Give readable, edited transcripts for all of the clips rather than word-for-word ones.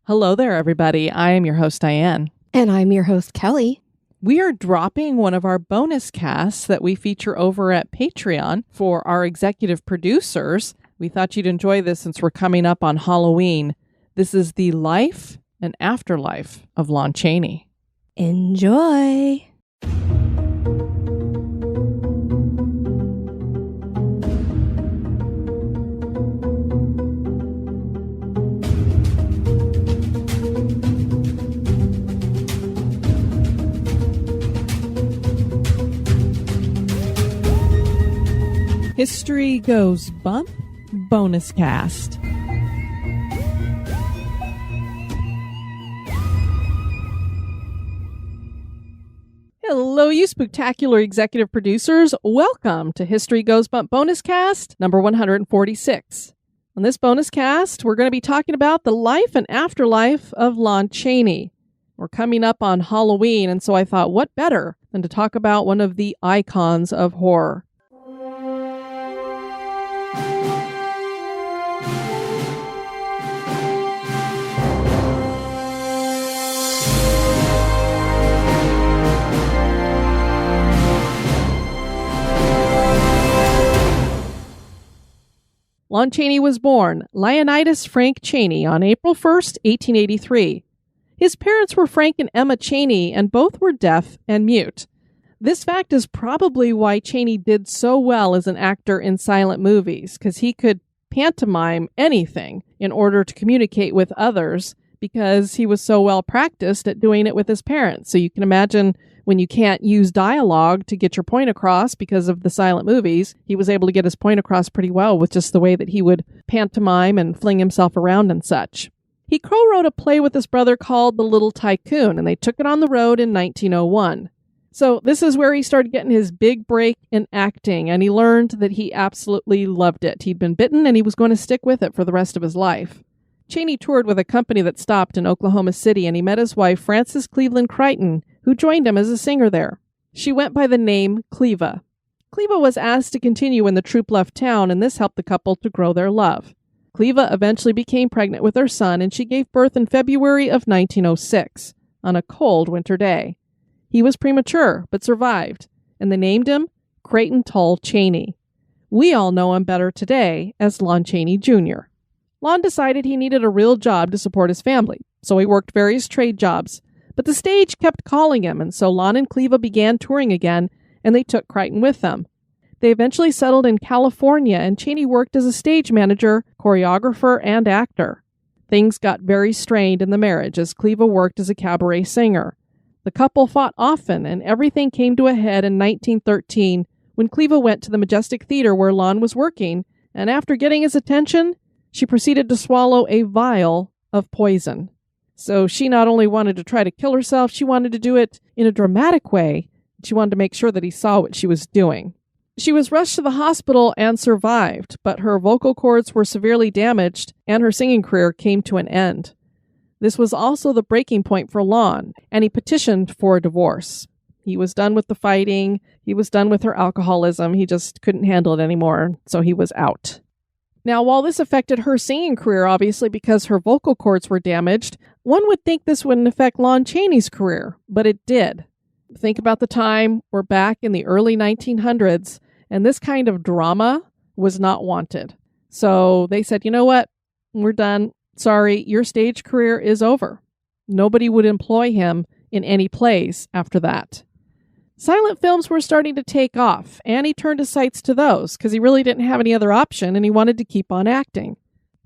Hello there, everybody. I am your host, Diane. And I'm your host, Kelly. We are dropping one of our bonus casts that we feature over at Patreon for our executive producers. We thought you'd enjoy this since we're coming up on Halloween. This is the life and afterlife of Lon Chaney. Enjoy! History Goes Bump, bonus cast. Hello, you spectacular executive producers. Welcome to History Goes Bump bonus cast number 146. On this bonus cast, we're going to be talking about the life and afterlife of Lon Chaney. We're coming up on Halloween, and so I thought, what better than to talk about one of the icons of horror? Lon Chaney was born Leonidas Frank Chaney on April 1st, 1883. His parents were Frank and Emma Chaney, and both were deaf and mute. This fact is probably why Chaney did so well as an actor in silent movies, because he could pantomime anything in order to communicate with others, because he was so well practiced at doing it with his parents. So you can imagine when you can't use dialogue to get your point across because of the silent movies, he was able to get his point across pretty well with just the way that he would pantomime and fling himself around and such. He co-wrote a play with his brother called The Little Tycoon, and they took it on the road in 1901. So this is where he started getting his big break in acting, and he learned that he absolutely loved it. He'd been bitten, and he was going to stick with it for the rest of his life. Chaney toured with a company that stopped in Oklahoma City, and he met his wife, Frances Cleveland Crichton, who joined him as a singer there. She went by the name Cleva. Cleva was asked to continue when the troupe left town, and this helped the couple to grow their love. Cleva eventually became pregnant with their son, and she gave birth in February of 1906, on a cold winter day. He was premature, but survived, and they named him Creighton Tull Chaney. We all know him better today as Lon Chaney Jr. Lon decided he needed a real job to support his family, so he worked various trade jobs. But the stage kept calling him, and so Lon and Cleva began touring again, and they took Crichton with them. They eventually settled in California, and Chaney worked as a stage manager, choreographer, and actor. Things got very strained in the marriage as Cleva worked as a cabaret singer. The couple fought often, and everything came to a head in 1913 when Cleva went to the Majestic Theater where Lon was working, and after getting his attention, she proceeded to swallow a vial of poison. So she not only wanted to try to kill herself, she wanted to do it in a dramatic way. She wanted to make sure that he saw what she was doing. She was rushed to the hospital and survived, but her vocal cords were severely damaged and her singing career came to an end. This was also the breaking point for Lon, and he petitioned for a divorce. He was done with the fighting. He was done with her alcoholism. He just couldn't handle it anymore, so he was out. Now, while this affected her singing career, obviously, because her vocal cords were damaged, one would think this wouldn't affect Lon Chaney's career, but it did. Think about the time, we're back in the early 1900s, and this kind of drama was not wanted. So they said, you know what? We're done. Sorry, your stage career is over. Nobody would employ him in any plays after that. Silent films were starting to take off, and he turned his sights to those because he really didn't have any other option and he wanted to keep on acting.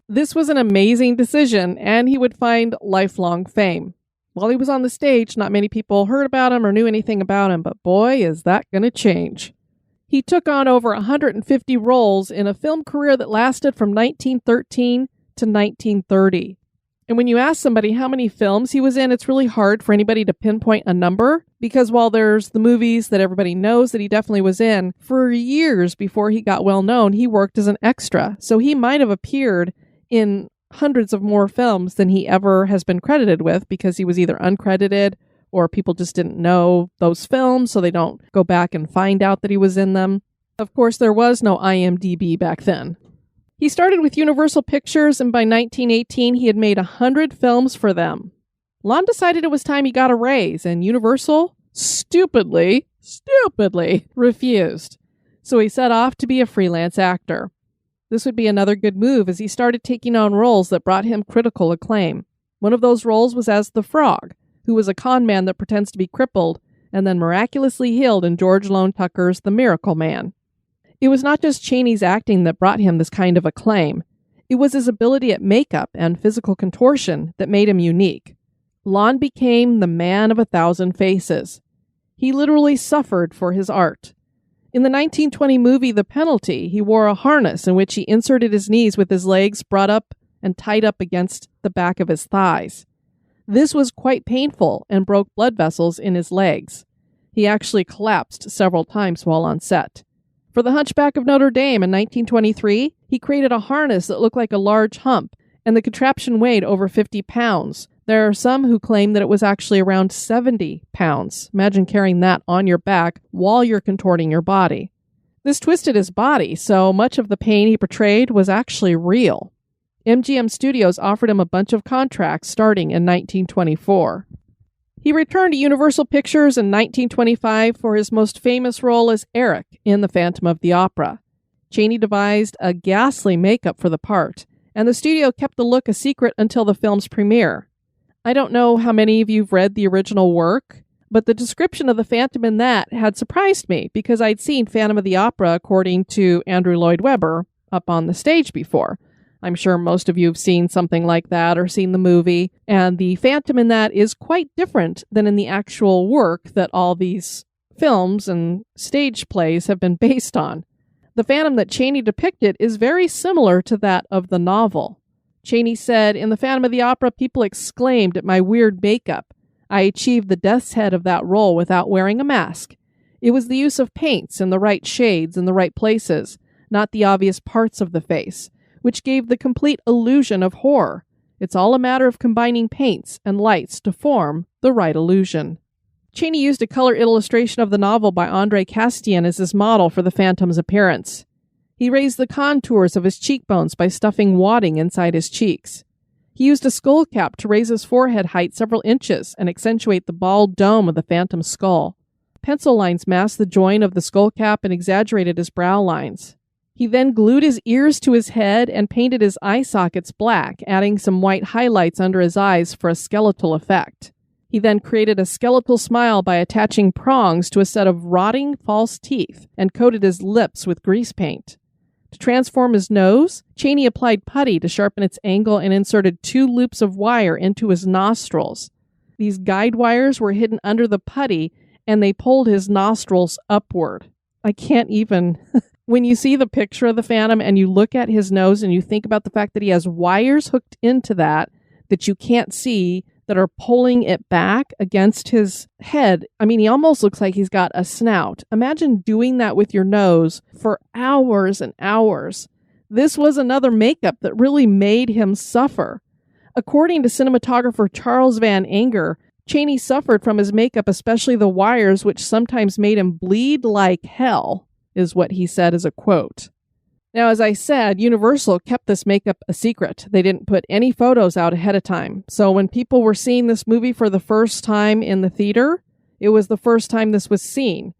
This was an amazing decision, and he would find lifelong fame. While he was on the stage, not many people heard about him or knew anything about him, but boy, is that going to change. He took on over 150 roles in a film career that lasted from 1913 to 1930. And when you ask somebody how many films he was in, it's really hard for anybody to pinpoint a number, because while there's the movies that everybody knows that he definitely was in, for years before he got well known, he worked as an extra. So he might have appeared in hundreds of more films than he ever has been credited with, because he was either uncredited or people just didn't know those films, so they don't go back and find out that he was in them. Of course, there was no IMDb back then. He started with Universal Pictures, and by 1918 he had made 100 films for them. Lon decided it was time he got a raise, and Universal stupidly refused. So he set off to be a freelance actor. This would be another good move as he started taking on roles that brought him critical acclaim. One of those roles was as the Frog, who was a con man that pretends to be crippled and then miraculously healed in George Lone Tucker's The Miracle Man. It was not just Chaney's acting that brought him this kind of acclaim. It was his ability at makeup and physical contortion that made him unique. Lon became the man of 1,000 faces. He literally suffered for his art. In the 1920 movie The Penalty, he wore a harness in which he inserted his knees with his legs brought up and tied up against the back of his thighs. This was quite painful and broke blood vessels in his legs. He actually collapsed several times while on set. For The Hunchback of Notre Dame in 1923, he created a harness that looked like a large hump, and the contraption weighed over 50 pounds. There are some who claim that it was actually around 70 pounds. Imagine carrying that on your back while you're contorting your body. This twisted his body, so much of the pain he portrayed was actually real. MGM Studios offered him a bunch of contracts starting in 1924. He returned to Universal Pictures in 1925 for his most famous role as Eric in The Phantom of the Opera. Chaney devised a ghastly makeup for the part, and the studio kept the look a secret until the film's premiere. I don't know how many of you have read the original work, but the description of the Phantom in that had surprised me because I'd seen Phantom of the Opera according to Andrew Lloyd Webber up on the stage before. I'm sure most of you have seen something like that or seen the movie, and the Phantom in that is quite different than in the actual work that all these films and stage plays have been based on. The Phantom that Chaney depicted is very similar to that of the novel. Chaney said, "In The Phantom of the Opera, people exclaimed at my weird makeup. I achieved the death's head of that role without wearing a mask. It was the use of paints in the right shades in the right places, not the obvious parts of the face, which gave the complete illusion of horror. It's all a matter of combining paints and lights to form the right illusion." Chaney used a color illustration of the novel by André Castien as his model for the Phantom's appearance. He raised the contours of his cheekbones by stuffing wadding inside his cheeks. He used a skull cap to raise his forehead height several inches and accentuate the bald dome of the Phantom's skull. Pencil lines masked the joint of the skull cap and exaggerated his brow lines. He then glued his ears to his head and painted his eye sockets black, adding some white highlights under his eyes for a skeletal effect. He then created a skeletal smile by attaching prongs to a set of rotting false teeth and coated his lips with grease paint. To transform his nose, Chaney applied putty to sharpen its angle and inserted 2 loops of wire into his nostrils. These guide wires were hidden under the putty, and they pulled his nostrils upward. I can't even... When you see the picture of the Phantom and you look at his nose and you think about the fact that he has wires hooked into that you can't see, that are pulling it back against his head. I mean, he almost looks like he's got a snout. Imagine doing that with your nose for hours and hours. This was another makeup that really made him suffer. According to cinematographer Charles Van Anger, Chaney suffered from his makeup, especially the wires, which sometimes made him bleed like hell, is what he said as a quote. Now, as I said, Universal kept this makeup a secret. They didn't put any photos out ahead of time. So when people were seeing this movie for the first time in the theater, it was the first time this was seen.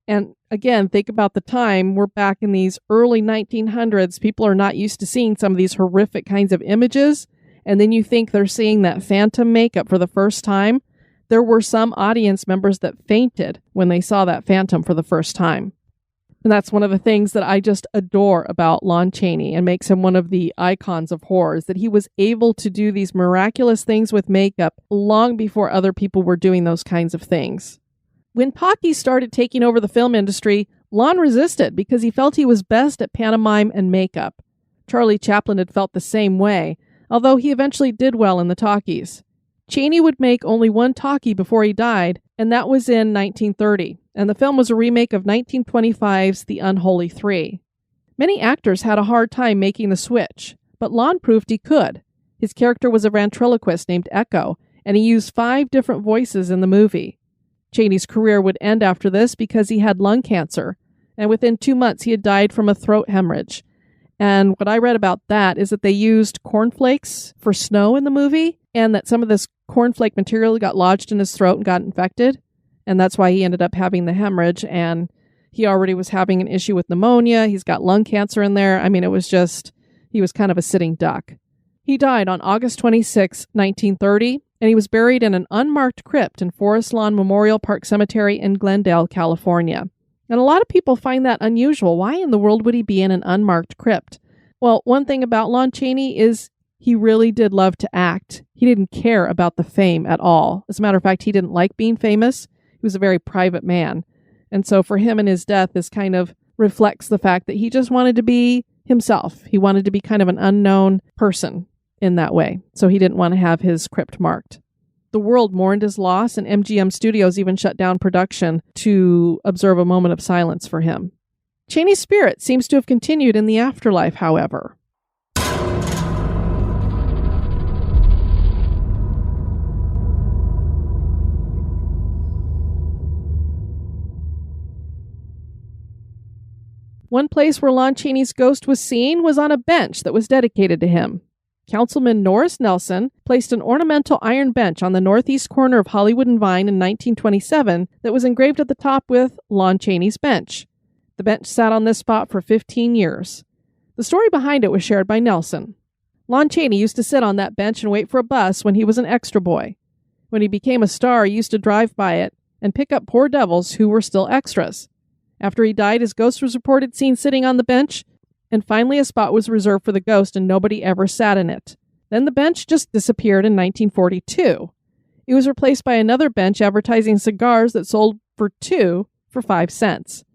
And again, think about the time. We're back in these early 1900s. People are not used to seeing some of these horrific kinds of images. And then you think they're seeing that Phantom makeup for the first time. There were some audience members that fainted when they saw that Phantom for the first time. And that's one of the things that I just adore about Lon Chaney and makes him one of the icons of horror, is that he was able to do these miraculous things with makeup long before other people were doing those kinds of things. When Pocky started taking over the film industry, Lon resisted because he felt he was best at pantomime and makeup. Charlie Chaplin had felt the same way, although he eventually did well in the talkies. Chaney would make only one talkie before he died, and that was in 1930. And the film was a remake of 1925's The Unholy Three. Many actors had a hard time making the switch, but Lon proved he could. His character was a ventriloquist named Echo, and he used 5 different voices in the movie. Chaney's career would end after this because he had lung cancer, and within 2 months he had died from a throat hemorrhage. And what I read about that is that they used cornflakes for snow in the movie, and that some of this cornflake material got lodged in his throat and got infected. And that's why he ended up having the hemorrhage. And he already was having an issue with pneumonia. He's got lung cancer in there. I mean, it was just, he was kind of a sitting duck. He died on August 26, 1930, and he was buried in an unmarked crypt in Forest Lawn Memorial Park Cemetery in Glendale, California. And a lot of people find that unusual. Why in the world would he be in an unmarked crypt? Well, one thing about Lon Chaney is he really did love to act. He didn't care about the fame at all. As a matter of fact, he didn't like being famous. He was a very private man. And so for him and his death, this kind of reflects the fact that he just wanted to be himself. He wanted to be kind of an unknown person in that way. So he didn't want to have his crypt marked. The world mourned his loss, and MGM Studios even shut down production to observe a moment of silence for him. Chaney's spirit seems to have continued in the afterlife, however. One place where Lon Chaney's ghost was seen was on a bench that was dedicated to him. Councilman Norris Nelson placed an ornamental iron bench on the northeast corner of Hollywood and Vine in 1927 that was engraved at the top with Lon Chaney's bench. The bench sat on this spot for 15 years. The story behind it was shared by Nelson. Lon Chaney used to sit on that bench and wait for a bus when he was an extra boy. When he became a star, he used to drive by it and pick up poor devils who were still extras. After he died, his ghost was reported seen sitting on the bench, and finally a spot was reserved for the ghost and nobody ever sat in it. Then the bench just disappeared in 1942. It was replaced by another bench advertising cigars that sold for 5 cents.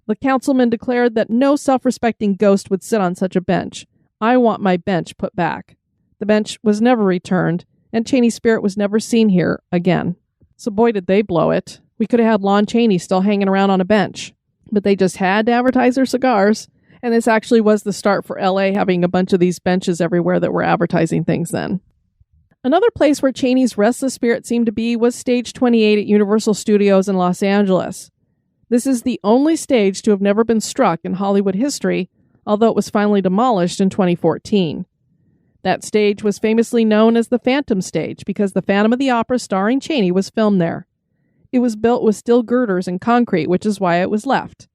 The councilman declared that no self-respecting ghost would sit on such a bench. I want my bench put back. The bench was never returned, and Chaney's spirit was never seen here again. So boy, did they blow it. We could have had Lon Chaney still hanging around on a bench. But they just had to advertise their cigars. And this actually was the start for LA, having a bunch of these benches everywhere that were advertising things then. Another place where Chaney's restless spirit seemed to be was Stage 28 at Universal Studios in Los Angeles. This is the only stage to have never been struck in Hollywood history, although it was finally demolished in 2014. That stage was famously known as the Phantom Stage because the Phantom of the Opera starring Chaney was filmed there. It was built with steel girders and concrete, which is why it was left.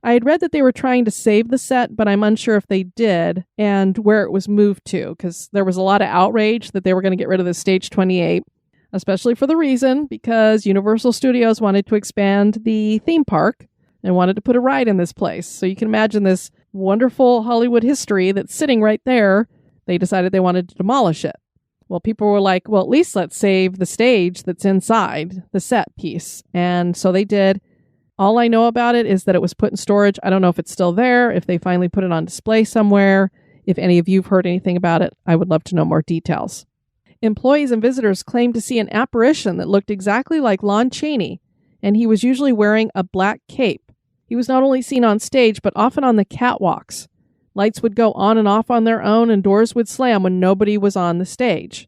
I had read that they were trying to save the set, but I'm unsure if they did and where it was moved to, because there was a lot of outrage that they were going to get rid of the Stage 28, especially for the reason because Universal Studios wanted to expand the theme park and wanted to put a ride in this place. So you can imagine this wonderful Hollywood history that's sitting right there. They decided they wanted to demolish it. Well, people were like, well, at least let's save the stage that's inside, the set piece. And so they did. All I know about it is that it was put in storage. I don't know if it's still there, if they finally put it on display somewhere. If any of you have heard anything about it, I would love to know more details. Employees and visitors claimed to see an apparition that looked exactly like Lon Chaney, and he was usually wearing a black cape. He was not only seen on stage, but often on the catwalks. Lights would go on and off on their own, and doors would slam when nobody was on the stage.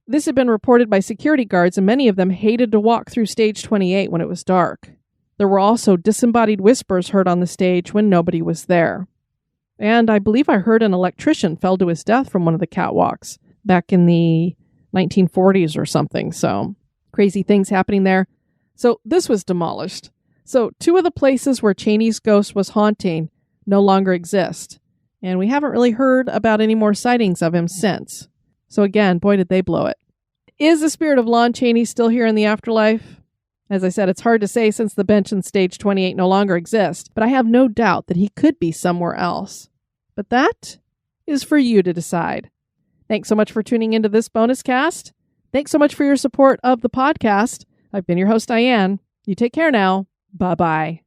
This had been reported by security guards, and many of them hated to walk through Stage 28 when it was dark. There were also disembodied whispers heard on the stage when nobody was there. And I believe I heard an electrician fell to his death from one of the catwalks back in the 1940s or something. So crazy things happening there. So this was demolished. So 2 of the places where Chaney's ghost was haunting no longer exist. And we haven't really heard about any more sightings of him since. So again, boy, did they blow it. Is the spirit of Lon Chaney still here in the afterlife? As I said, it's hard to say since the bench in Stage 28 no longer exists, but I have no doubt that he could be somewhere else. But that is for you to decide. Thanks so much for tuning into this bonus cast. Thanks so much for your support of the podcast. I've been your host, Diane. You take care now. Bye-bye.